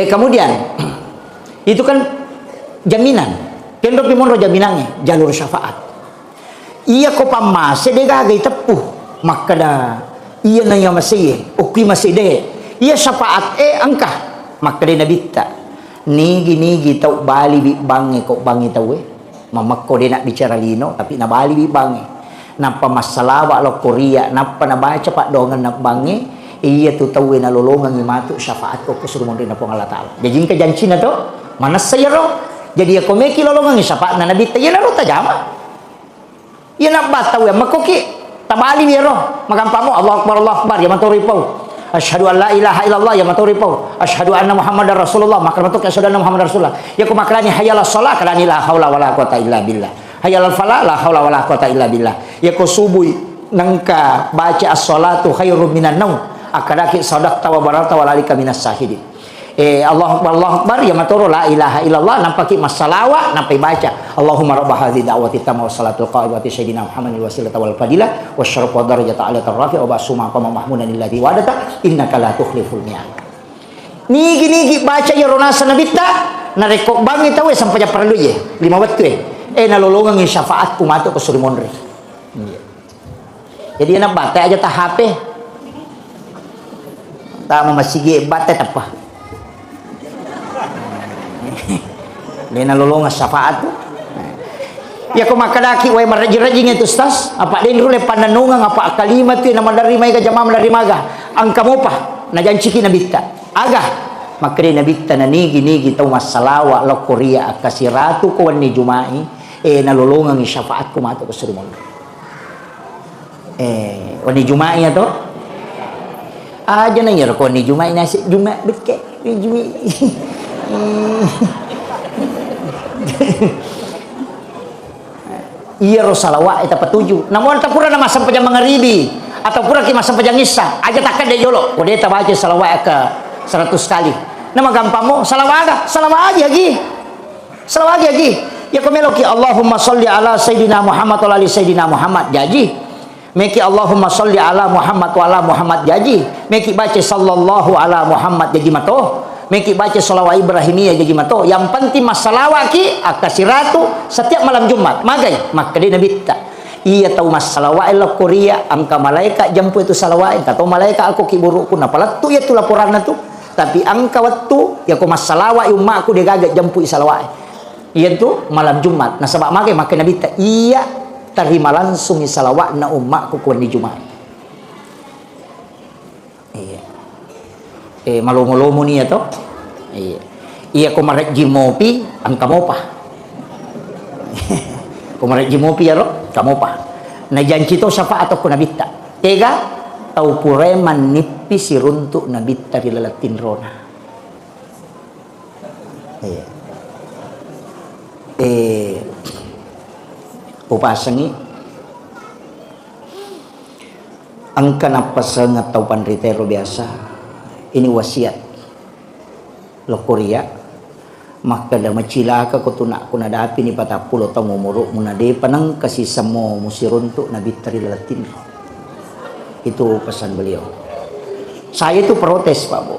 Kemudian itu kan jaminan. Kendo pimonro jaminannya jalur syafaat. Iya ko pamase de gagay tepuh maka da iya na yang masih ukwi masih de iya syafaat angka maka de nabita nigi tau bali bi bangi ko bangi tau mamakko de nak bicara lino tapi na bali bi bangi napa masalawa lo Korea napa na baca pak dongan na bangi iya tu tau na lolongan ngimatu syafaat ko kusuruh mo na po Allah Taala jadi ka janji na to manas saya ro jadi ako meki lolongan syafaat na nabita iya na ro tajama iya na bataw ya makoki tabali biro magampamo Allah Akbar ya maturipaw asyhadu an la ilaha illallah ya maturipaw asyhadu anna muhammadar rasulullah maka matuk asyhadu anna muhammadar rasulullah ya kumaklani hayyala shalah kalani la haula wala quwata illa billah hayyal falah la haula wala quwata illa billah ya ko subuh nangka baca as-salatu khairum minan naum akadaki sadaqta wa barata wa lalika minas syahidin Allah Akbar ya maturu la ilaha illallah nampaki masalawa nampai baca Allahumma rabb hadhihi da'wati tamma wa salatul qa'imati sayyidina Muhammadin wasilata wal fadilah wasyaraf wa darajata alata rafi wa basuma qama mahmudan alladhi wadata innaka la tukhliful mi'ad nigi baca ya ronasa nabita narekok bangi tahu sampai perlu ye 5 waktu nalolongan syafaat kumatu ke suri monre jadi enak bata aja ta HP ta masih bata apa Lena lolongan syafaat ya ko makadaki way marajing itu ustaz apa din rule pananungan apa kalimat tu nama dari mai ka jamaah dari maga ang kamo pa na janci na bitta aga makre na bitta na nigi taw masalawa lo Korea akasiratu ko ni jumai nalolongan ni syafaat ko mato ko surimon wani jumai to aja na yero ko ni jumai nasi juma bitke ni jumi iya rosalawat eta petuju namun tapura nama sampai jam mangaribi atau pura ki sampai jam isya aja takkan de jolo kode eta baca salawat ke 100 kali nama gampamo salawat aja lagi ya komeloki Allahumma sholli ala sayidina Muhammad wa ali sayidina Muhammad jaji meki Allahumma sholli ala Muhammad wa ala Muhammad jaji meki baca sallallahu ala Muhammad jaji mato meki baca salawat Ibrahimiyah jadi mato yang penting masalawat ki akasiratu setiap malam Jumat magai maka dia nabita iya tahu masalawat Allah Korea angka malaikat jampu itu salawat atau malaikat aku kiburukku napalat tu ya tu laporan tu tapi angka waktu ya ko masalawat umat aku dia gagat jampu salawat iya tu malam Jumat nah sebab magai maka nabita iya terima langsung salawat na umatku ku di Jumat malu-malu ni atau iya kumaret jimopi ang kamopa kumaret jimopi ya ro kamopa na janji to syafaat atau kunabita tega tau pureman nipi siruntuk nabita dilalatin rona upasangi angka napasangat tau panritero biasa ini wasiat lo Korea maka da macilaka ko tunak ko nadapi ni patapulo ta mumuruk munade panang kasih samo musiruntuk nabi trilatin itu pesan beliau saya itu protes Pak Bu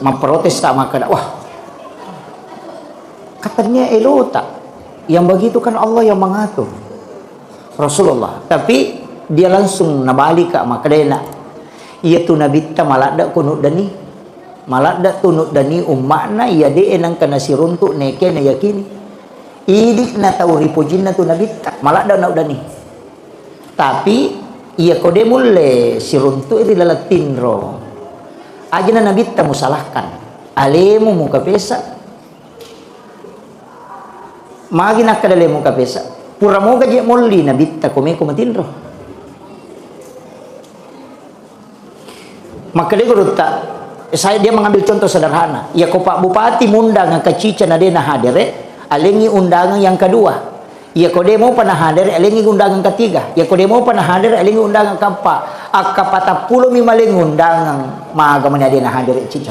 memprotes tak maka wah katanya elota yang begitu kan Allah yang mengatur Rasulullah tapi dia langsung nabalik maka dia iya tu nabita malada kunut dani malada tunut dani ummakna iya de enang kana siruntuk neke na yakini idik na tau ripojinna tu nabita malada na dani tapi iya kode mulle siruntuk iri lalatin ro aja na nabita musalahkan alemu muka pesa magi nak kadale muka pesa pura mo gaje mulli nabita kome kumatin ro maka dia tak dia mengambil contoh sederhana ya ko Pak Bupati mundang ke cica na dia na hadere alengi undangan yang kedua ya ko dia mau panah hadere alengi undangan ketiga ya ko dia mau panah hadere alengi undangan keempat akapata pulo mimaling undangan maga mana dia na hadere cica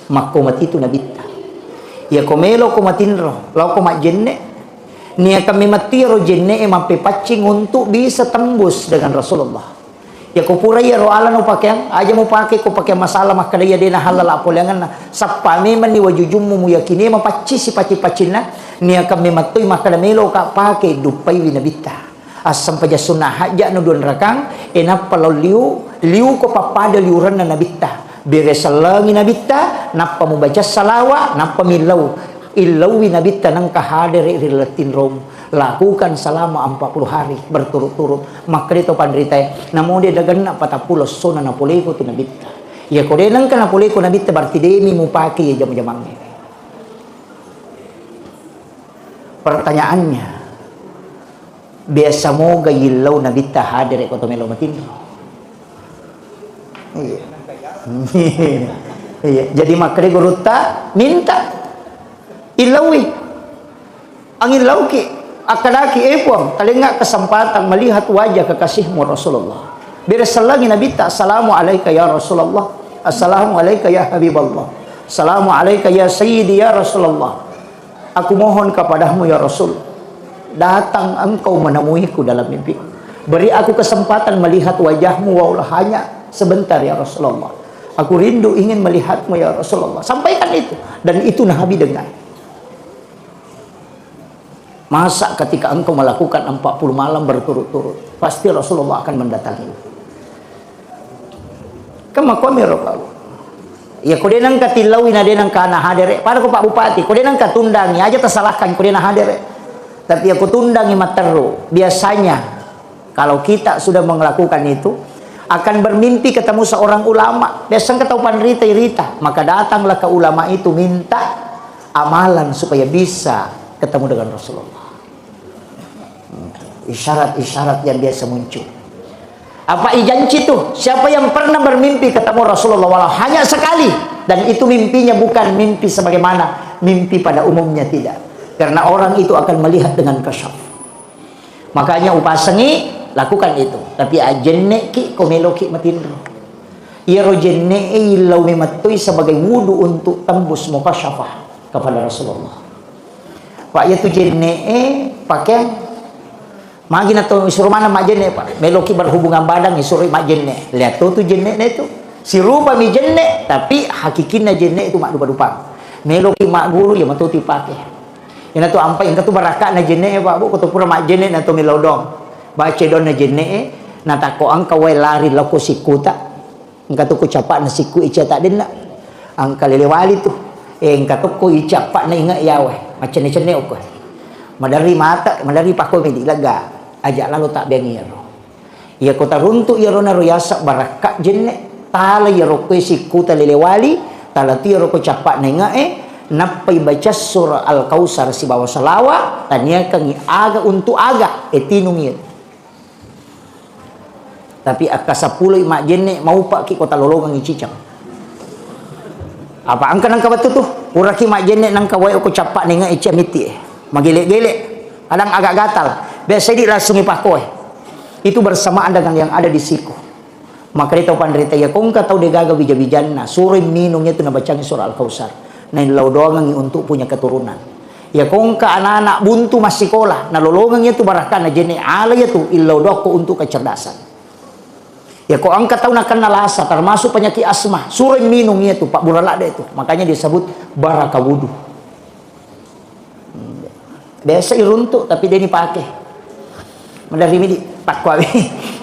makomat itu nabita ya ko melo ko matinro law ko majenne nia kami matiro jenne mampe pacing untuk bisa tembus dengan Rasulullah Ya ko pura ya roala no pakaian, aja mau pakai ko pakai masalah maka dia dena halal apolangan na sappa memang ni wajujum mu yakini mapaci si paci-pacina ni akan mematui maka melo ka pakai dupai winabita asam paja sunnah haja no don rakang enapa liu ko papada liuran na nabita bere salangi nabita napa mu baca salawa napa milau illau winabita nang kahadere rilatin rom lakukan selama 40 hari berturut-turut maka itu pandrita namun dia dagan na patapulos sona na poleko tinabita ya ko denang kana poleko nabita berarti demi mu pakai ya jam-jamangnya. Pertanyaannya biasa mo gayilaw nabita hadir ko to melo matin iya iya jadi makre guruta minta ilawi ang ilaw ki akadaki epong talinga kesempatan melihat wajah kekasihmu Rasulullah. Birasalagi nabita assalamu alayka ya Rasulullah, assalamu alayka ya Habiballah, assalamu alayka ya Sayyidi ya Rasulullah. Aku mohon kepadamu ya Rasul, datang engkau menemuiku dalam mimpi. Beri aku kesempatan melihat wajahmu walau hanya sebentar ya Rasulullah. Aku rindu ingin melihatmu ya Rasulullah. Sampaikan itu dan itu Nabi dengar. Masa ketika engkau melakukan 40 malam berturut-turut, pasti Rasulullah akan mendatangi. Kama kami rokalu. Ya kudenang katilawi na denang kana hadere. Para ko Pak Bupati, kudenang katundangi aja tersalahkan kudenang hadere. Tapi aku tundangi materu. Biasanya kalau kita sudah melakukan itu akan bermimpi ketemu seorang ulama. Biasanya ketahuan rita, maka datanglah ke ulama itu minta amalan supaya bisa ketemu dengan Rasulullah. Isyarat-isyarat yang biasa muncul. Apa ijanci itu? Siapa yang pernah bermimpi ketemu Rasulullah walau hanya sekali dan itu mimpinya bukan mimpi sebagaimana mimpi pada umumnya, tidak. Karena orang itu akan melihat dengan kasyaf. Makanya upasangi lakukan itu. Tapi ajenne ki komeloki matindro. Ia rojenne ilau mematui sebagai wudu untuk tembus mukasyafah kepada Rasulullah. Pak ya tu jenne pakai magi na to suruh mana mak jenne Pak meloki berhubungan badan suruh mak jenne lihat tu jenne itu si rupa mi jenne tapi hakikinna jenne itu mak dupa-dupa meloki mak guru ya matu pakai ina tu ampai ingka tu baraka na jenne Pak bu ko pura mak jenne na to milodong baca don na jenne na tako angka wai lari lako sikuta ingka tu ko capak na siku ica tak den na angka lelewali tu ingka tu ko ica pak na inga yawe macam ni cenne ko madari mata madari pakoi medik laga ajak lalu tak bengiro ya kota runtuk ya rona royasa baraka jenne tala ya rokoi sikuta lelewali tala ti roko capak nengae napai baca surah Al-Kausar si bawa salawa tanya kangi aga untuk aga etinung ya tapi akka 10 mak jenne mau pak ki kota lolongan ngicicang apa angka nang kabatu tuh uraki mak jenne nang kawai ko capak nengae ciamiti magelek-gelek kadang agak gatal biasa di langsung ipakoi itu bersamaan dengan yang ada di siku maka itu pandrita ya kong ka tahu degaga bija-bijanna suri minumnya itu nabacangin surah Al-Kausar na ilaw doang untuk punya keturunan ya kong ka anak-anak buntu masih sekolah na lolongan itu barakan na jene ala itu ilaw doko untuk kecerdasan ya kok angkat tahu nakan nalasa termasuk penyakit asma suri minumnya itu Pak Buralada itu makanya disebut baraka wudu biasa iruntuk tapi dia dipakai dari midi takwa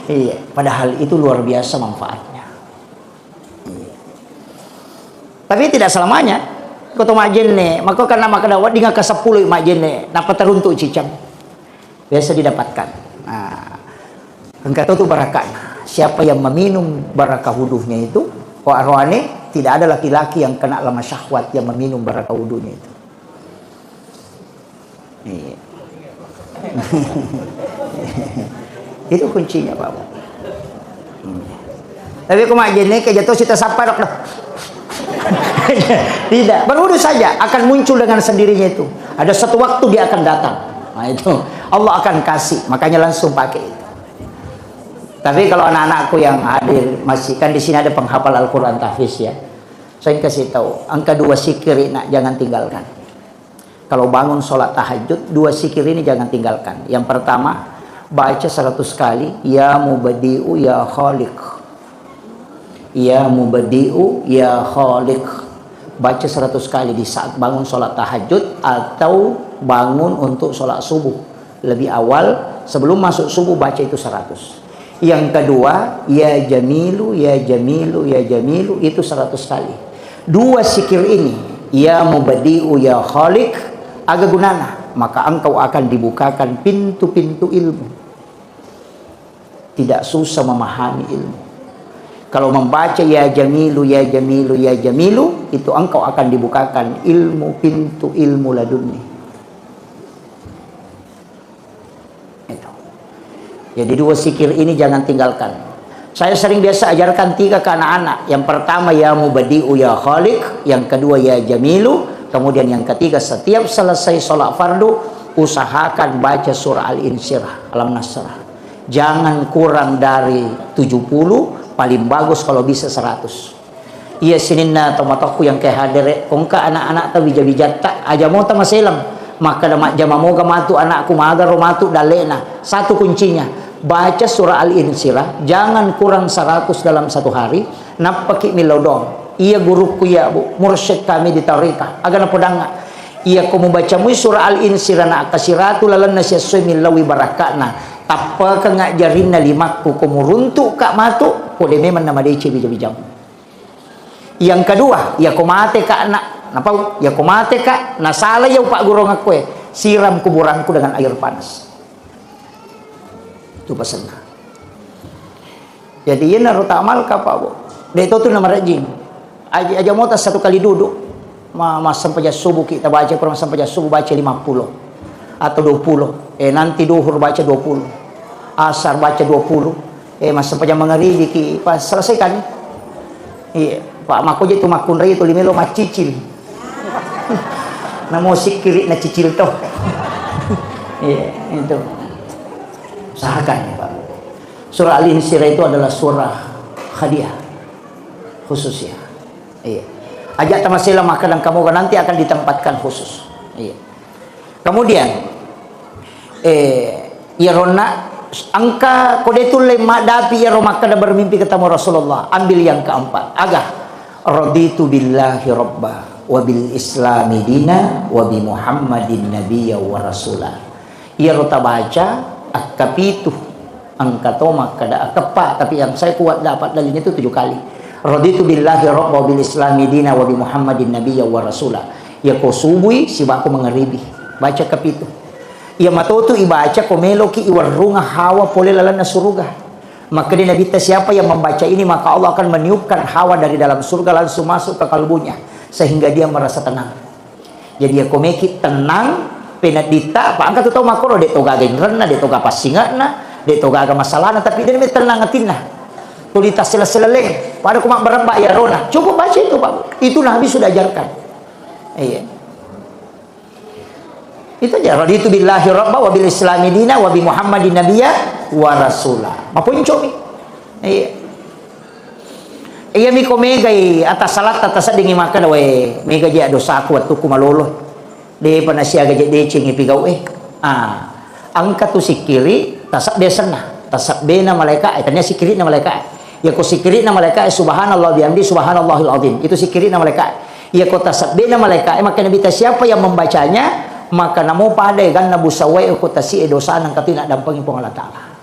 iya padahal itu luar biasa manfaatnya iya. Tapi tidak selamanya kau mak jenne maka karena maka dawat dengan ke 10 mak jenne napa teruntuk cicam biasa didapatkan nah engkau tu barakat siapa yang meminum barakah wuduhnya itu kau arwane tidak ada laki-laki yang kena lama syahwat yang meminum barakah wuduhnya itu iya. Itu kuncinya Pak. Tapi aku mak jenne ke jatuh kita sapa dok. Tidak, berwudu saja akan muncul dengan sendirinya itu. Ada satu waktu dia akan datang. Nah itu Allah akan kasih, makanya langsung pakai itu. Tapi kalau anak-anakku yang hadir masih kan di sini ada penghafal Al-Qur'an tahfiz ya. Saya kasih tahu, angka 2 zikir nak jangan tinggalkan. Kalau bangun sholat tahajud 2 zikir ini jangan tinggalkan. Yang pertama Baca 100 kali, ya mubadi'u ya khaliq. Ya mubadi'u ya khaliq. Baca 100 kali di saat bangun sholat tahajud atau bangun untuk sholat subuh. Lebih awal, sebelum masuk subuh baca itu 100. Yang kedua, ya jamilu ya jamilu ya jamilu, itu 100 kali. Dua zikir ini, ya mubadi'u ya khaliq, aga gunana, maka engkau akan dibukakan pintu-pintu ilmu. Tidak susah memahami ilmu. Kalau membaca ya jamilu ya jamilu ya jamilu, itu engkau akan dibukakan ilmu, pintu ilmu laduni. Itu. Jadi dua zikir ini jangan tinggalkan. Saya sering biasa ajarkan 3 ke anak-anak. Yang pertama ya mubadi'u ya khaliq, yang kedua ya jamilu, kemudian yang ketiga setiap selesai sholat fardu usahakan baca surah Al-Insyirah, Alam Nasrah. Jangan kurang dari 70, paling bagus kalau bisa 100. Iya sininna tomatoku yang kayak hadir kongka anak-anak tahu bijak-bijak tak aja mau ta maselam, maka damat jamamoga matu anakku magar romatu dalena. Satu kuncinya baca surah Al-Insyirah, jangan kurang 100 dalam satu hari. Napaki milodong. Iya guruku ya bu, mursyid kami di tarikah. Agak napodanga. Iya ko membaca mu surah Al-Insyirah na kasiratu lalan nasyasui milawi barakatna. Apa ka ngajarin na limakku kumuruntuk kak matu kode memang nama dece bijak-bijak. Yang kedua, ya kumate kak anak, napa? Ya kumate kak, nasala ya pak guru ngakwe, siram kuburanku dengan air panas. Itu pesan. Jadi ini naruh amal kak pak bu. Dia itu tuh nama rajin. Aja mau tas 1 kali duduk, mas sampai subuh kita baca kurang sampai subuh baca 50 atau 20. Nanti duhur baca 20. Asar baca 20. Mas sampai mengeribi ki pas selesaikan. Iya, Pak mako je tu makun rai tu limelo macicil. Na musik kiri na cicil toh. Iya, itu. Usahakan ya, Pak. Surah Al-Insyirah itu adalah surah hadiah khusus ya. Iya. Ajak tamasila maka dan kamu nanti akan ditempatkan khusus. Iya. Kemudian ya rona angka kodetul lema dapi ya romaka dan bermimpi ketemu Rasulullah. Ambil yang keempat. Agah raditu billahi rabba wa bil islami dina wa bi muhammadin nabiyya wa rasulah. Ia rota baca akapitu angka tomak kada akapa, tapi yang saya kuat dapat dalilnya itu 7 kali. Raditu billahi rabba wa bil islami dina wa bi muhammadin nabiyya wa rasulah. Ya ko subui sibaku mengeribi baca kapitu. Ia matoto ibaca komelo ki iwarunga hawa pole lalan na surga. Maka dia Nabi siapa yang membaca ini maka Allah akan meniupkan hawa dari dalam surga langsung masuk ke kalbunya sehingga dia merasa tenang. Jadi ya komeki tenang penadita apa angkat tahu makro de toga genrena de toga pasingana de toga aga masalahna tapi dia tenang atinna. Kulitas sela-selele pada kumak berembak ya rona. Cukup baca itu Pak. Itu Nabi sudah ajarkan. Iya. Itu aja raditu billahi rabba wa bil islami dina wa bi muhammadin nabiyya wa rasulah. Mapun comi. Iya. Iya mi ko megay atas salat atas dingi makan we mega ja dosa aku waktu ku malolo. De panasya gaje de cingi pigaw angka tu sikiri tasak desana tasak bena malaikat tanya sikiri na malaikat. Ya ko sikiri na malaikat subhanallah bihamdi subhanallahil azim. Itu sikiri na malaikat. Ya ko tasak bena malaikat maka nabi siapa yang membacanya maka namo padai kan nabu sawai ko tasi dosa nang katina dampang pong Allah taala.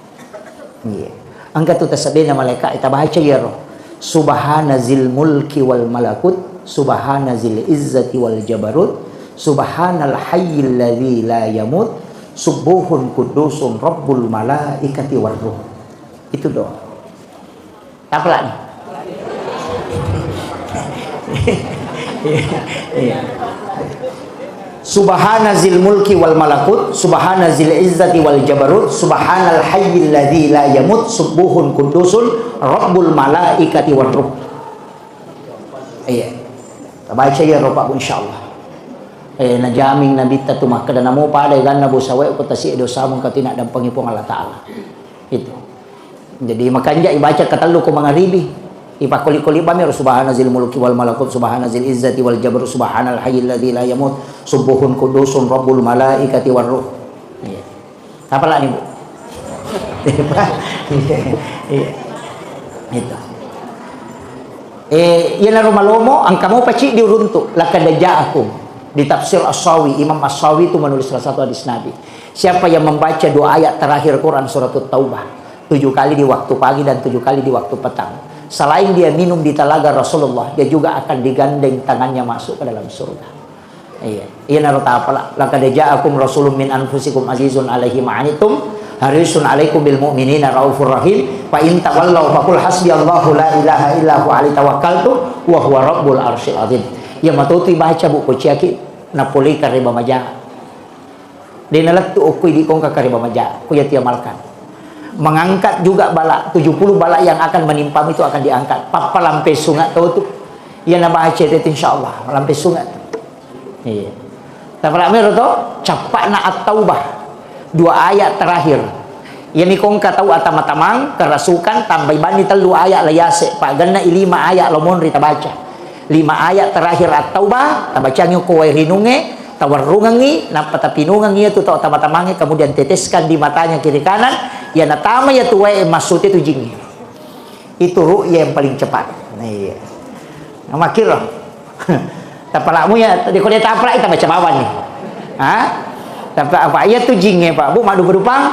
Iya. Angka tu tasabina malaikat ita baca ya roh. Subhanazil mulki wal malakut, subhanazil izzati wal jabarut, subhanal hayyil ladzi la yamut, subuhun kudusun rabbul malaikati war ruh. Itu doa. Apa lagi? Iya. Subhanazil mulki wal malakut, subhanazil izzati wal jabarut, subhanal hayyil ladzi la yamut, subuhun kudusun rabbul malaikati war ruh. Iya. Baca ya roh Pak insyaallah. Najaming nabi tatu maka dan namo pada gan nabu sawe ko tasi dosa mong katina dan pangipong Allah taala. Itu. Jadi makanya ibaca katalu ko mangaribi. Ipakuli-kuli bami subhanazil mulki wal malakut subhanazil izzati wal jabarut subhanal hayyil ladzi la yamut subuhun kudusun rabbul malaikati war ruh. Iya. Apa lagi Bu? Itu. Yan na rumalomo, ang kamo paci diuruntuk, lakad ja'akum. Di tafsir As-Sawi, Imam As-Sawi itu menulis salah satu hadis Nabi. Siapa yang membaca 2 ayat terakhir Quran surat Taubah 7 kali di waktu pagi dan 7 kali di waktu petang, selain dia minum di telaga Rasulullah, dia juga akan digandeng tangannya masuk ke dalam surga. Iya, iya narota apalah. Laqad ja'akum rasulun min anfusikum azizun 'alaihi ma'anitum harisun 'alaikum bil mu'minina raufur rahim. Fa in tawallaw faqul hasbiyallahu la ilaha illa huwa alaihi tawakkaltu wa huwa rabbul arsyil azim. Ya matutu baca buku ciaki napoli kariba maja. Dinalat tu ukui di kongka kariba maja. Ku ya tiamalkan. Mengangkat juga bala 70 bala yang akan menimpamu itu akan diangkat. Papa lampe sungat tahu tu. Ya na baca itu insyaallah lampe sungat. Iya. Tapi mer tu capak na at-taubah 2 ayat terakhir. Yang mikongka tahu atama-tamang kerasukan tambah bani 3 ayat layase pa ganna 5 ayat lomon rita baca. 5 ayat terakhir at-taubah tabacangyo ko ay rinunge tawarrungangi napatapinungangi itu tau tama-tamangi kemudian teteskan di matanya kiri kanan ya natama ya tuwe masut itu jingi. Itu ru'ya yang paling cepat. Nah iya. Makir loh. Tapalamu ya di kode taprak kita baca bawah nih. Ha? Tapi apa ayat tu jinge Pak. Bu madu berupang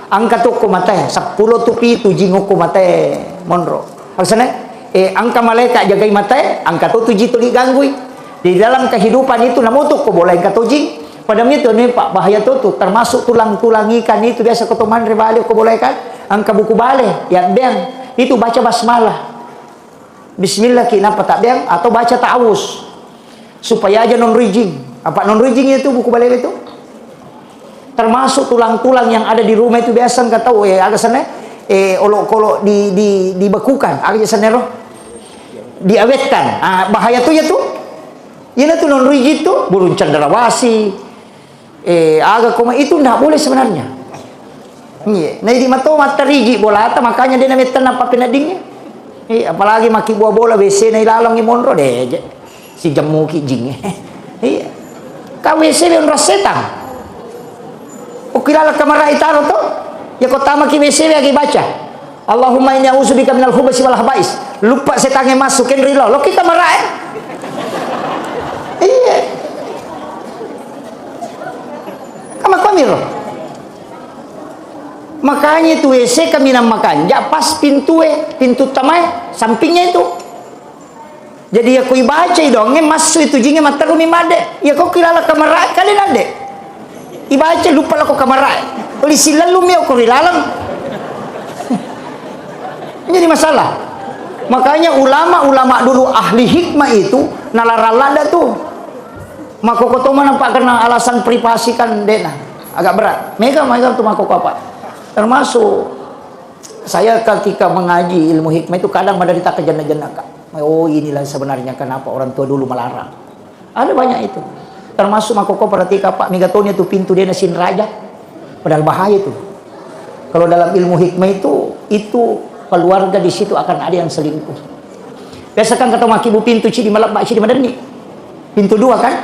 angka tu ko mate 10 tupi tu jingo ko mate monro. Maksudnya angka malaikat jagai mate, angka tu tuji tuli ganggui. Di dalam kehidupan itu namutuk ko boleh angka tuji. Padahal itu nih Pak bahaya tu termasuk tulang-tulang ikan itu biasa kotoman ribali ko boleh kan. Angka buku bale ya beng itu baca basmalah. Bismillah kenapa tak beng atau baca ta'awuz. Supaya aja non rijing. Apa non rijing itu buku bale itu? Termasuk tulang-tulang yang ada di rumah itu biasa enggak tahu agak sana olok-olok dibekukan agak sana roh. Diawetkan. Bahaya tuh ya tuh. Ini tuh non rigid tuh, burung cendrawasih. Agak koma itu enggak boleh sebenarnya. Iya, nah di mata rigid bola makanya dia namanya tanam apa penadingnya. Apalagi maki buah bola WC na ilalang imonro deh. Si jamu ki jing. Iya. Ka WC yang rasetang. Ukilala kamara itaro tuh. Ya kau tama ki WC lagi baca. Allahumma inni a'udzubika minal khubuthi wal khaba'is. Lupa setange masukin rilo. Lo kita marah. Iya. Kama kamiro. Makanya itu WC kami namakan. Ya pas pintu tamai sampingnya itu. Jadi ya kau baca dong, masuk itu jinge matarumi made. Ya kau kilala kamera kali nade. Ibaca lupa lah kau kamera. Oli silalu meo kau rilalang. Jadi masalah. Makanya ulama-ulama dulu ahli hikmah itu nalaralada tuh. Maka kau tahu nampak karena alasan privasi kan dena agak berat. Mega tuh maka apa? Termasuk saya ketika mengaji ilmu hikmah itu kadang menderita kejana-jana Kak. Oh inilah sebenarnya kenapa orang tua dulu melarang. Ada banyak itu. Termasuk maka kau perhatikan Pak Megatonia itu pintu dia nasin raja. Padahal bahaya itu. Kalau dalam ilmu hikmah itu keluarga di situ akan ada yang selingkuh. Biasa kan kata makibu pintu cidi malak bak cidi madani. Pintu 2 kan?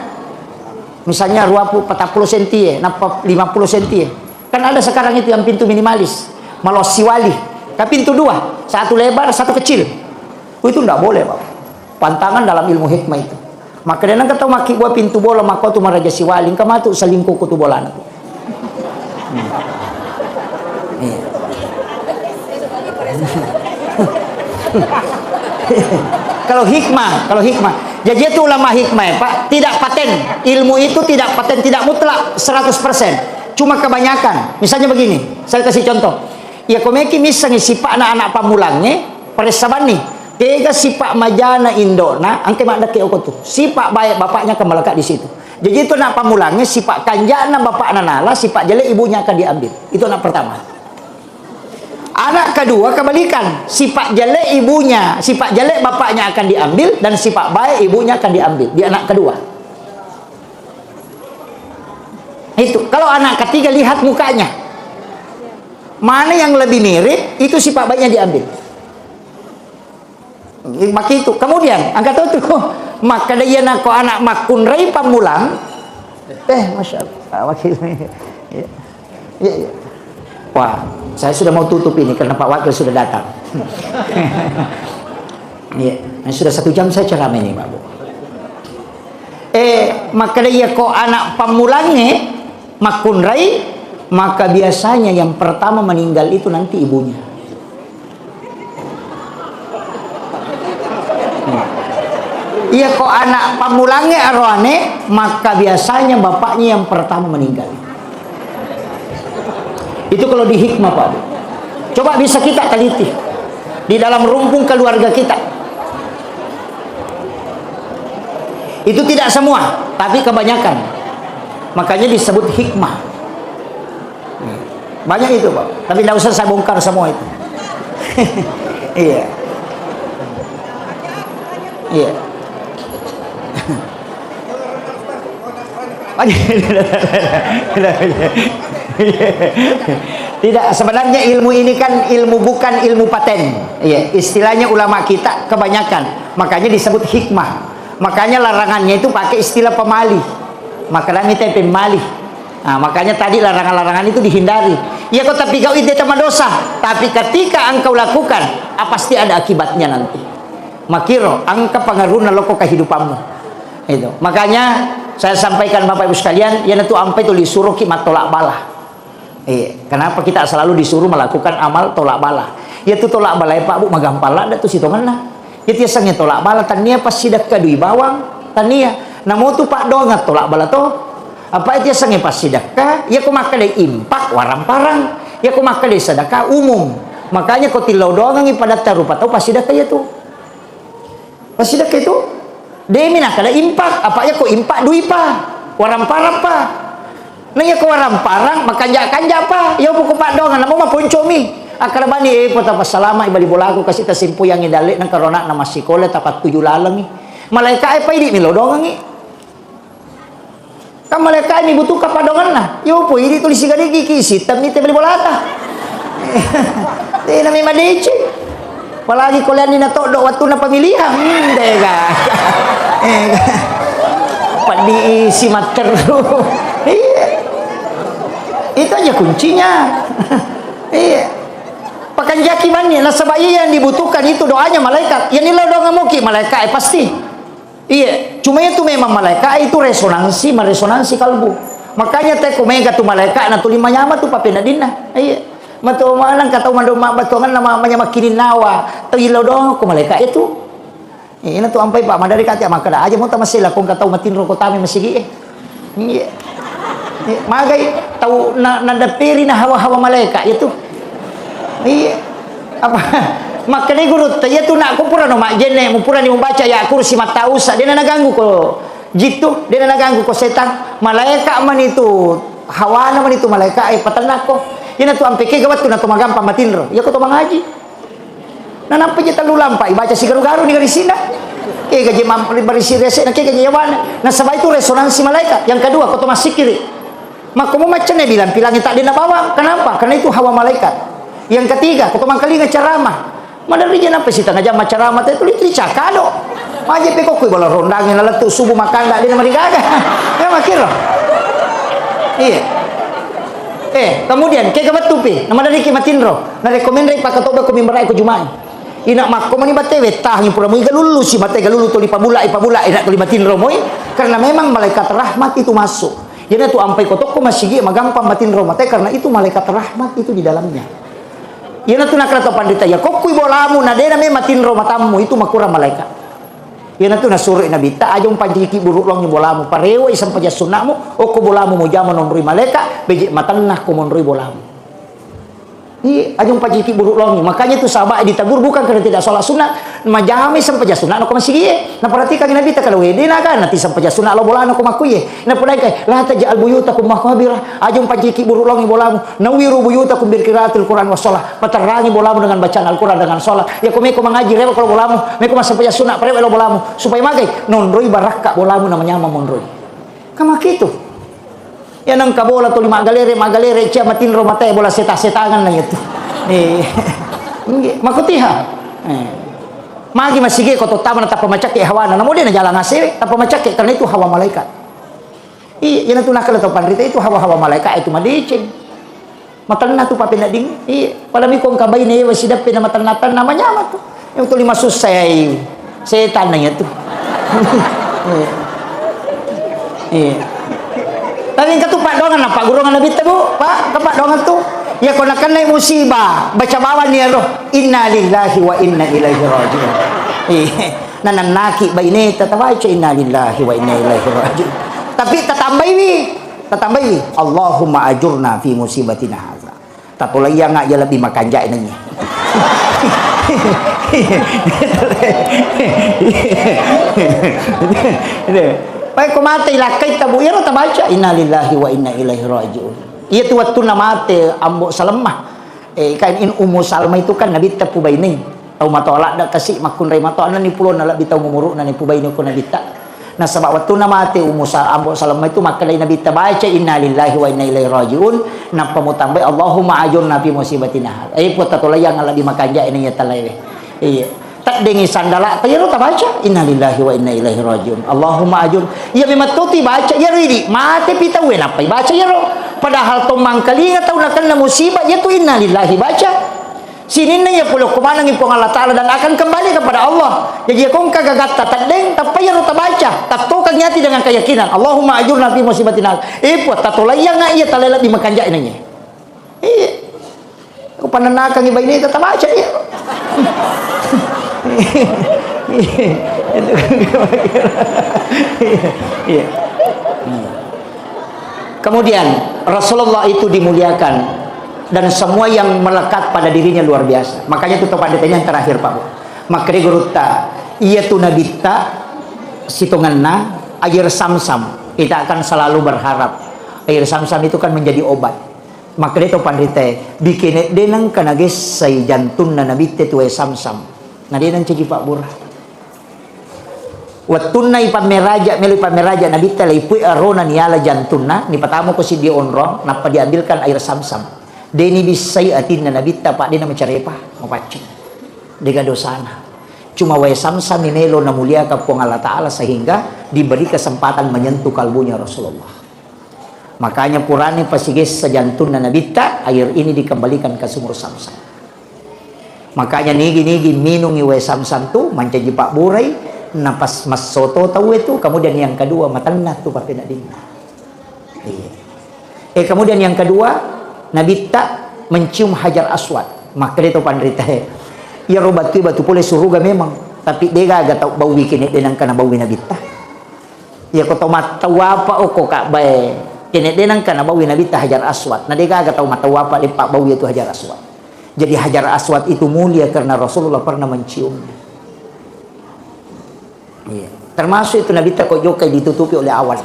Misalnya ruapu 40 cm ya, napa 50 cm ya. Kan ada sekarang itu yang pintu minimalis. Malah siwali. Tapi pintu 2, satu lebar, satu kecil. Itu enggak boleh, Pak. Pantangan dalam ilmu hikmah itu. Maka dia kata maki gua pintu bola maka tu maraja siwali, kama tu selingkuh ku tu bola na. Kalau hikmah. Jadi itu ulama hikmah ya, Pak, tidak paten. Ilmu itu tidak paten, tidak mutlak 100%. Cuma kebanyakan. Misalnya begini, saya kasih contoh. Ya komeki misalnya sipak anak-anak pamulangnya, pada saban nih, tega sipak majana indona, angke mak dake tu. Sipak baik bapaknya akan melekat di situ. Jadi itu anak pamulangnya, sipak kanjana bapak nanala, sipak jelek ibunya akan diambil. Itu anak pertama. Anak kedua kebalikan, sifat jelek ibunya, sifat jelek bapaknya akan diambil dan sifat baik ibunya akan diambil di anak kedua. Itu kalau anak ketiga lihat mukanya, mana yang lebih mirip itu sifat baiknya diambil. Maka itu kemudian angkat itu maka dia nak anak makun rai pamulang, masya Allah wakil. Ya. Wah, saya sudah mau tutup ini karena Pak Wakil sudah datang. Iya, sudah 1 jam saya ceramah ini, Pak Bu. Maka dia kok anak pamulange makunrai, maka biasanya yang pertama meninggal itu nanti ibunya. Iya kok anak pamulange arwane, maka biasanya bapaknya yang pertama meninggal. Itu kalau di hikmah, Pak. Coba bisa kita teliti di dalam rumpun keluarga kita. Itu tidak semua, tapi kebanyakan. Makanya disebut hikmah. Banyak itu, Pak. Tapi tidak usah saya bongkar semua itu. Iya. Iya. Tidak, sebenarnya ilmu ini kan ilmu bukan ilmu paten. Iya, istilahnya ulama kita kebanyakan. Makanya disebut hikmah. Makanya larangannya itu pakai istilah pemalih. Makanya itu pemalih. Nah, makanya tadi larangan-larangan itu dihindari. Ya kok tapi kau itu sama dosa. Tapi ketika engkau lakukan, pasti ada akibatnya nanti. Makiro, angka pengaruhna loko kehidupanmu. Itu. Makanya saya sampaikan Bapak Ibu sekalian, ya itu ampai itu disuruh kimat tolak bala. Kenapa kita selalu disuruh melakukan amal tolak bala? Ya itu tolak bala ya Pak Bu, magampala ada tuh sitongan lah. Itu sangnya tolak bala tania pas sidak kadui bawang tania. Namo tu Pak dongat tolak bala to. Apa itu sangnya pas sedekah? Ya ku maka dei impak warang parang. Ya ku maka dei sedekah umum. Makanya kau tilau doang pada tarupa tahu pas sedekah ya tuh. Pas sedekah itu demi nak kada impak. Apa ya ku impak dui pa. Warang parang pa. Nah ya ku warang parang makanja-kanja pa. Ya ku Pak dongan namo mah ponco mi. Akarabani po tapos salama ibali bolago kasi tasimpo yang idali ng karona na masikole tapat 7 lalang malaikat pa hindi milodongan kan malaikat ni butuh kapadongan na yo po hindi tulis sigari kikisit tamni te bali bolata na may madici palagi kolean ni nato do waktu na pamilihan dega padiisi matero itu aja kuncinya iya. Pakanjaki mannya, nah sebab yang dibutuhkan itu doanya malaikat. Yang nilai doa muki malaikat pasti. Iya, cuma itu memang malaikat itu resonansi, meresonansi kalbu. Makanya teko mega tu malaikat na tu 5 nyama tu papinadina. Iya. Matu malang kata mando batongan nama makinin nawa. Tu ilo doa ku malaikat itu. Ina tu ampai Pak madari kata maka aja mo ta masila kung kata matin ro ko tami masigi. Iya. Magai tahu nadapiri na hawa-hawa malaikat itu. Iya apa makanya guru ya tuh nak kumpura no mak jene mumpura ni membaca ya kursi mata usah dia naganggu ko jitu dia naganggu ko setan malaikat man itu hawana man itu malaikat patanak ko ina tu ampeke gawat tu na tumagampa matinro ya ko to mangaji na nampa je talu lampai baca si garu-garu ni garisina gaji mampu barisi rese na gaji yawan na sabay itu resonansi malaikat yang kedua ko to masikiri maka mo macam bilang pilangin tak dina bawang kenapa karena itu hawa malaikat. Yang ketiga, kau kali ngecaramah. Madari jangan apa sih tengah jam ceramah itu cakado. Maje pe kok bola rondangin laletu subuh makan dak di nama digaga. Ya makir. Iya. Kemudian ke gabat tupi, nama dari kimatinro. Na rekomend rai pakatoba ko mimbarai ko jumai. Ina mak ko mani batewe tah yang pura mo galulu si mate galulu to ipabula ina to limatinro moy karena memang malaikat rahmat itu masuk. Jadi tu ampai kotok ko masigi magampang matinro mate karena itu malaikat rahmat itu di dalamnya. Yana tu nak kata pandita ya kokui bolamu na dena me matinro matamu itu makura malaikat. Yana tu nasuri nabita ajong panjiki buruk long ni bolamu parewa isam paja sunnamu o ko bolamu mo jama nomrui malaikat beje matannah ko monrui bolamu. Iya, ajong panjiki buruk long ni makanya tu sahabat ditegur bukan karena tidak sholat sunat, majami isam paja sunat ko masigi. Na perhatikan nabita kalau wedina kan nanti isam paja sunat lo bolana ko makuye. Na punai kai la tajal buyutakum maqabira ajong panjiki buruk long ni bolamu nawiru buyutakum bil qiraatil Quran was shalah paterangi bolamu dengan bacaan Al-Quran dengan sholat ya ko meko mengaji rewa kalau bolamu meko masam paja sunat parewa lo bolamu supaya magai nonroi barakah bolamu namanya monroi kama kitu ya nang kabola to magalere cia matin ro matay bola seta-setangan na itu makutiha magi masige ko to tama na tapamacak ke hawana namo din na jalan ngase tapamacak karena itu hawa malaikat. Iya, yan ang tunakal to panrita itu hawa-hawa malaikat itu madicing. Matan na tu pa pinading. Palami kong kabay na iwa sidap pinamatanatan namanya apa tu. Yung tu lima susay. Setan na niya tu. Tapi katupak doangan apa gurungan nabi tabu, Pak, kapak doangan tu. Ya kau nak naik musibah, baca bawaan ni roh. Inna lillahi wa inna ilaihi rajiun. Nanan naki baini tatabaca inna lillahi wa inna ilaihi rajiun. Tapi tatambai Allahumma ajurna fi musibatina hadza. Tatulay nga ya lebih makan jai nanya. Pai ko mati lakay tabu ya tabaca inna lillahi wa inna ilaihi rajiun. Iya tu waktu nama te ambo salemah. Kain in Ummu Salmah itu kan nabi tapu baini. Tau matolak dak kasih makun rai mato anan ni pulo nalak bitau mumuruk nani pu baini ko nabi tak. Nah sebab waktu nama te ambo Salamah itu maka dari nabi tabaca inna lillahi wa inna ilaihi rajiun. Napa mu tambai Allahumma ajurna fi musibatina. Put tatulayang ala di makanja ini ya talai. Iya. Tak dengi sandala tayo tabaca inna lillahi wa inna ilaihi rajiun. Allahumma ajur. Ya bimatuti baca ya ridi mate pitawe napa baca ya ro. Padahal tomang kali tahu nak kena musibah ya tu inna lillahi baca. Sini na ya pulo kumanang ipong Allah Ta'ala dan akan kembali kepada Allah. Jadi kung kagagat tatadeng tapi ya ro tabaca. Tato kanyati dengan keyakinan Allahumma ajurna fi musibatina. Put tatulayang nga iya talala di makanja inanya. Kung pananakang iba ini tabaca ya. Kemudian Rasulullah itu dimuliakan dan semua yang melekat pada dirinya luar biasa. Makanya tutup adetnya yang terakhir Pak Bu. Makri guruta ia tu nabita situnganna air samsam. Kita akan selalu berharap air samsam itu kan menjadi obat. Makri itu pandite bikin denang kanagis say jantun na nabite tu air samsam. Nah dia nanti Pak Bur. Watunai pameraja meli pameraja nabi telipui arona niala jantuna ni patamu ko si di onro napa diambilkan air samsam. Deni bisai atin nabi ta pak dina mencarepa mapacing. Dega dosana. Cuma wae samsam ni nelo na mulia ka Allah Taala sehingga diberi kesempatan menyentuh kalbunya Rasulullah. Makanya purani pasigis sa jantuna nabi ta air ini dikembalikan ke sumur samsam. Makanya nigi minum iwe samsam tu mancaji Pak Burai napas mas soto tahu itu. Kemudian yang kedua matanah tu Pak Penading. Kemudian yang kedua Nabi tak mencium Hajar Aswad. Maka itu pandrita ya robatu batu boleh suruga memang tapi dia gak tahu bau bikin denang kana bau Nabi tak. Ya kau tahu tahu apa kok kak bae kene denang kana bau Nabi tak Hajar Aswad. Nah dia gak tahu tahu apa lepak bau itu Hajar Aswad. Jadi Hajar Aswad itu mulia karena Rasulullah pernah menciumnya. Termasuk itu Nabi tak kok jokai ditutupi oleh awan.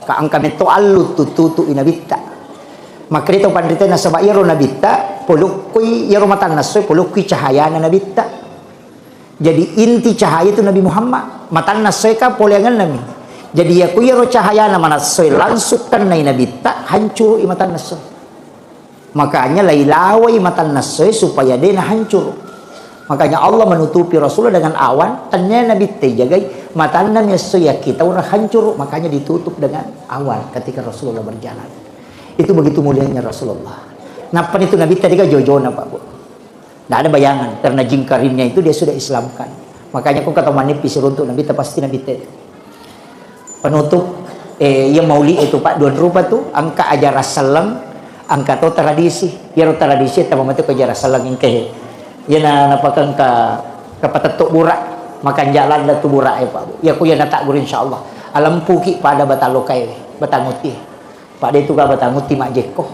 Ka angka meto alu tututu Nabi tak. Maka itu pandita na sabak yaro Nabi tak polukui yaro matan nasoy polukui cahaya na Nabi tak. Jadi inti cahaya itu Nabi Muhammad. Matan nasoy ka poleangan Nabi. Jadi ya ku yaro cahaya na manasoy langsungkan na Nabi tak hancur imatan nasoy. Makanya lailawai matan nasoy supaya dia hancur. Makanya Allah menutupi Rasulullah dengan awan. Tanya Nabi jagai matan nasoy ya kita orang hancur. Makanya ditutup dengan awan ketika Rasulullah berjalan. Itu begitu mulianya Rasulullah. Napa itu Nabi tadi kan jojona Pak Bu. Tidak ada bayangan karena jingkarinnya itu dia sudah Islamkan. Makanya kau kata manipis untuk Nabi pasti Nabi tadi. Penutup yang mauli itu Pak dua rupa tuh angka ajar salam. Angka to tradisi, ya tradisi ta mamatu ka jara salang ingke. Ya na napakan ka kapatatok burak, makan jalan da tu burak Pak. Ya ku ya natak gur insyaallah. Alam puki pada batalokai, batanguti. Pak itu ka batanguti mak jeko.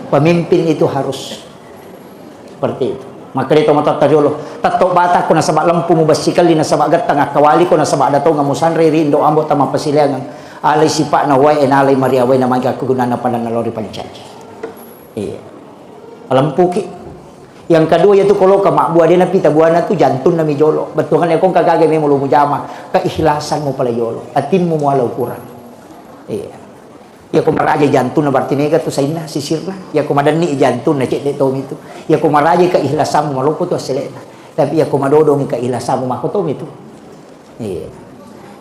Pemimpin itu harus seperti itu. Maka itu mata tajolo. Tatok bata ko na sabak lampu mo basikal na sabak gatang kawali ko na sabak dato nga musanre rindo ambo tama pasilangan. Alay sipa na way and alay Maria way na magkakugunan na pala na lori pancaci. Alam puki. Yang kedua yaitu kalau ke mak buah dia na pita buah na tu jantun na mi jolo. Betulan ya kong kagagay may mulu mujama. Keikhlasan mo pala jolo. Atin mo mualaw kurang. Ya kumaraja jantun na bartinega tu sa ina sisirna. Ya kumadani jantun na cek detom itu. Ya kumaraja keikhlasan mo malupo tu aselena. Tapi ya kumadodong keikhlasan mo makotom itu.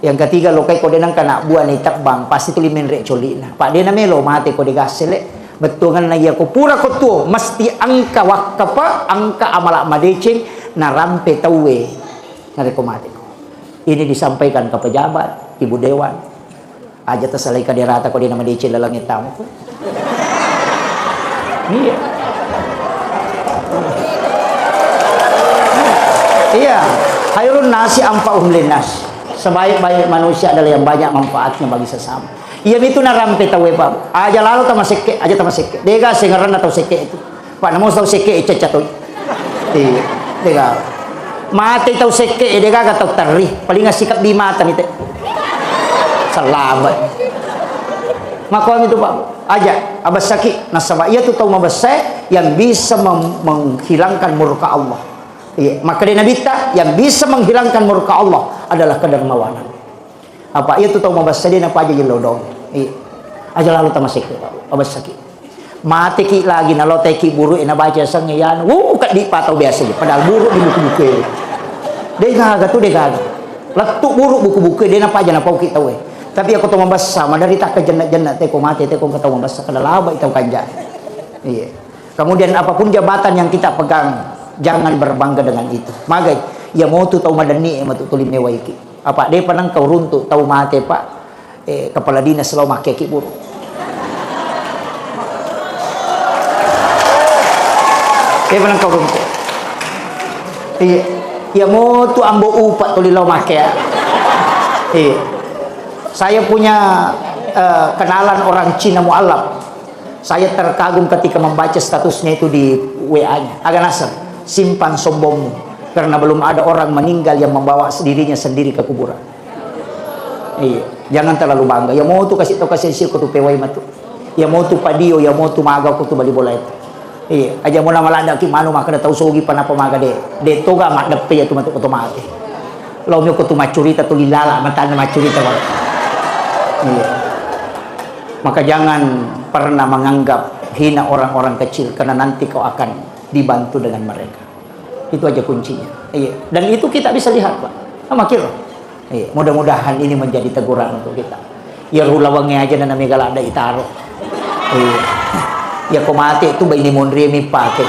Yang ketiga lokai kode nang kana buah ni takbang pasti tu limen rek coli na. Pak dia na melo mate kode gasele betungan na iya ko pura ko tuo mesti angka wakapa angka amala madecing na rampe tawe na rekomate ko. Ini disampaikan ke pejabat, ibu dewan. Aja tersalai ka dirata ko di nama decing lalangit tamu ko. Iya. Iya, khairun nasi anfa'uhum linnas. Sebaik-baik manusia adalah yang banyak manfaatnya bagi sesama. Iya itu narampe tawe Pak. Aja lalu tama seke, aja tama seke. Dega sengaran atau seke itu. Pak namo tahu seke cacat tu. Iya, dega. Mati tahu seke, dega kata tarih. Paling sikap di mata nih teh. Selamat. Makuam itu Pak. Aja abas sakit nasabah. Ia tu tahu mabasai yang bisa menghilangkan murka Allah. Iya, maka dia Nabi yang bisa menghilangkan murka Allah adalah kedermawanan. Apa itu tahu mabasa dia apa aja jelodong. Iya. Aja lalu tamasik abas sakit. Mati ki lagi nalo teki buru ina baca sangian. Kat di patau biasa je. Padahal buru di buku-buku. Dia gaga tu dia gaga. Letuk buru buku-buku dia apa aja napau kita we. Tapi aku tahu mabasa madari tak ke jannat-jannat teko mati teko tahu mabasa kada laba itu kanjang. Iya. Kemudian apapun jabatan yang kita pegang, jangan berbangga dengan itu. Magai, ya mau tu tahu madani matu tulim mewaiki. Apa dia pernah kau runtuh tahu mate Pak kepala dinas selalu make ki buru. Dia pernah kau runtuh. Iya, ya mau tu ambo upat tulilau make ya. Iya. Saya punya kenalan orang Cina mualaf. Saya terkagum ketika membaca statusnya itu di WA-nya. Agak nasar. Simpan sombongmu karena belum ada orang meninggal yang membawa dirinya sendiri ke kuburan. Iya, jangan terlalu bangga. Ya mau tu kasih sir tu pewai matu. Ya mau tu padio, ya mau tu maga tu bali bola itu. Iya, aja mau nama landa ki manu maka tahu sogi panapa maga de toga mak depe ya tu matu otomate. Lalu aku tu macurita tu lilala matanya macurita Pak. Iya. Maka jangan pernah menganggap hina orang-orang kecil karena nanti kau akan dibantu dengan mereka. Itu aja kuncinya. Iya. Dan itu kita bisa lihat Pak. Makir. Iya. Mudah-mudahan ini menjadi teguran untuk kita. Ya rulawangnya aja dan namanya galak ada itaro. Iya. Ya kau mati itu bayi mondri mi pakai.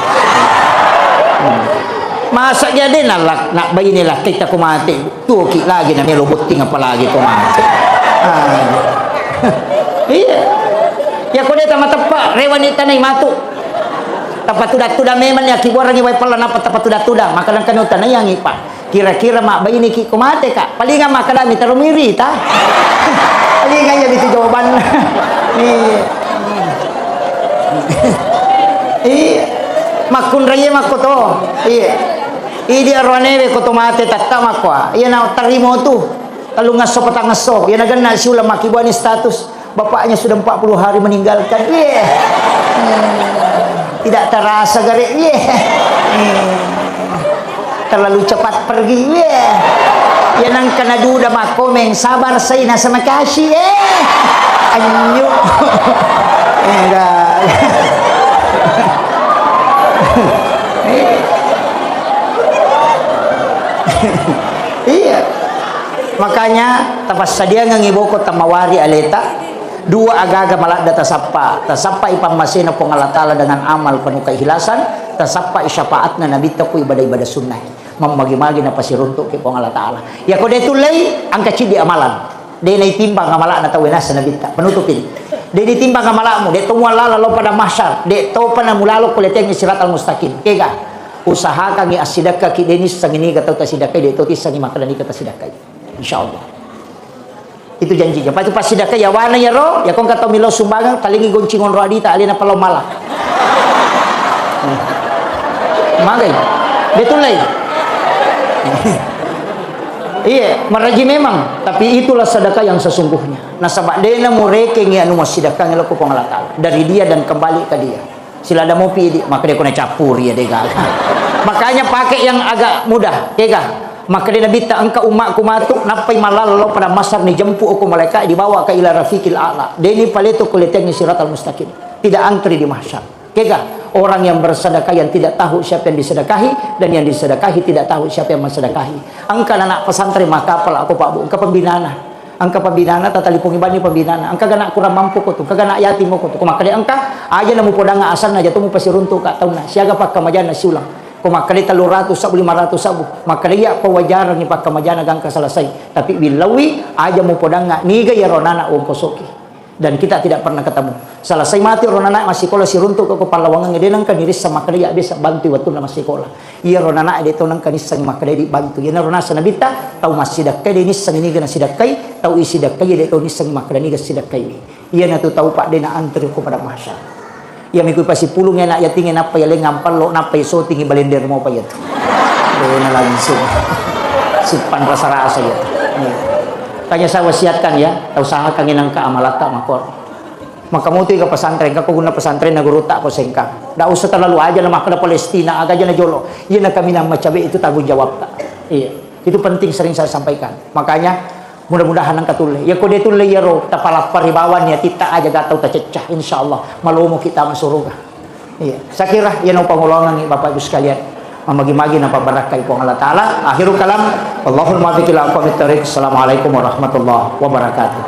Masa jadi nak bayi ni lah kita kau mati. Tuh ki lagi namanya loboting apa lagi kau mati. Iya. Ya kau dia tama tepak rewanita nai matu. Tapat tuda memang ya kiborang iwai pala napa tapat tuda maka lang kanutan na yang Pak. Kira-kira mak bayi ni ki kumate Kak. Palingan mak kadami tarumiri ta. Palingan ya itu jawaban. Iya. Iya. Makun raya makoto. Iya. Idi arwane ko tomate tatta makwa. Iya na tarimo tu. Kalau ngaso patang ngaso, ya nagan na siulah makibuan status. Bapaknya sudah 40 hari meninggalkan. Yeah. Tidak terasa garik. Yeah. Terlalu cepat pergi. Yeah. Ya nang kana duda makomeng sabar say na sama kasih. Anyo. Enggak. Iya. Makanya tapas sadia ngiboko tamawari aleta dua agaga malak data tasappa ipam masina pengalatala dengan amal penuh keikhlasan tasappa isyafaatna nabi taku ibadah sunnah memagi-magi na pasiruntuk ke pengalatala ya kode tulay ang kacidi amalan de na itimbang amalak na tawenas nabi ta penutupin de ditimbang amalakmu de tumuala lalu pada mahsyar de to pana mulalo kuleteng siratal mustaqim kega usahakan ni asidaka ki denis sangini gatau tasidaka de to tisani makadani kata sidaka insyaallah. Itu janjinya. Pas sidaka ya wana ya ro, ya kong kata milo sumbangan talingi goncingon ro adita alina palo malah. Magai. Betul lagi. Iya, meraji memang, tapi itulah sedekah yang sesungguhnya. Nasabak dena mureke ngi anu sedekah ngelo ko pengalatan dari dia dan kembali ke dia. Sila ada mopi maka dia kena capur ya dega. Makanya pakai yang agak mudah, kega. Maka dia Nabi tak angka umatku matuk napai malal lo pada masar ni jempu aku malaikat dibawa ke ila rafiqil a'la. Deni paleto kuleteng siratal mustaqim. Tidak antri di mahsyar. Kega orang yang bersedekah yang tidak tahu siapa yang disedekahi dan yang disedekahi tidak tahu siapa yang mensedekahi. Angka anak pesantren maka apal aku Pak Bu ke pembinaan. angka pambinana tatalipong iba ni pambinana angka gana kurang mampu ko to kagana yatim mo ko to kumakali angka aja na mo podang nga asal na jato mo pasirunto ka taon na siyaga pagkamajan na siulang kumakali 300 sabu 500 sabu makaliya pawajaran ni pagkamajan na gangka salasay tapi bilawi aja mo podang nga niga ya ronana o kosoki dan kita tidak pernah ketemu salasay mati ronana masih sekolah si runtuk ko palawangan ngedenang kaniris sa makaliya bisa bantu waktu na masih sekolah iya ronana ade to nang kanis sang makaliya di bantu iya ronana sa nabita tau masidak kay dinis sang iniga na sidak kay tau isidak kay ade to nis sang makaliya sidak kay iya na to tau pak de na antri ko pada mahsyar iya mikoy pa si pulong ya na ya tingin apa ya lengampal lo na pay so tingi balender mo pa yat na lagi si pan rasa-rasa ya kanya saya wasiatkan ya usaha kangin ang kaamalata makor makamuti ka pesantren ka kuguna pesantren na guruta ko sengka da usah terlalu aja na makna Palestina aga aja na jolo iya na kami nang macabe itu tanggung jawab ta iya itu penting sering saya sampaikan makanya mudah-mudahan ang katulay ya ko detulay ya ro tapalap paribawan ya tita aja gataw ta cecah insyaallah malumo kita masuruga iya sakira yan ang pangulongan ni Bapak Ibu sekalian mamagi-magi na pabarakay po Allah Ta'ala akhirul kalam Allahumma biqil aqwamit tariq assalamualaikum warahmatullahi wabarakatuh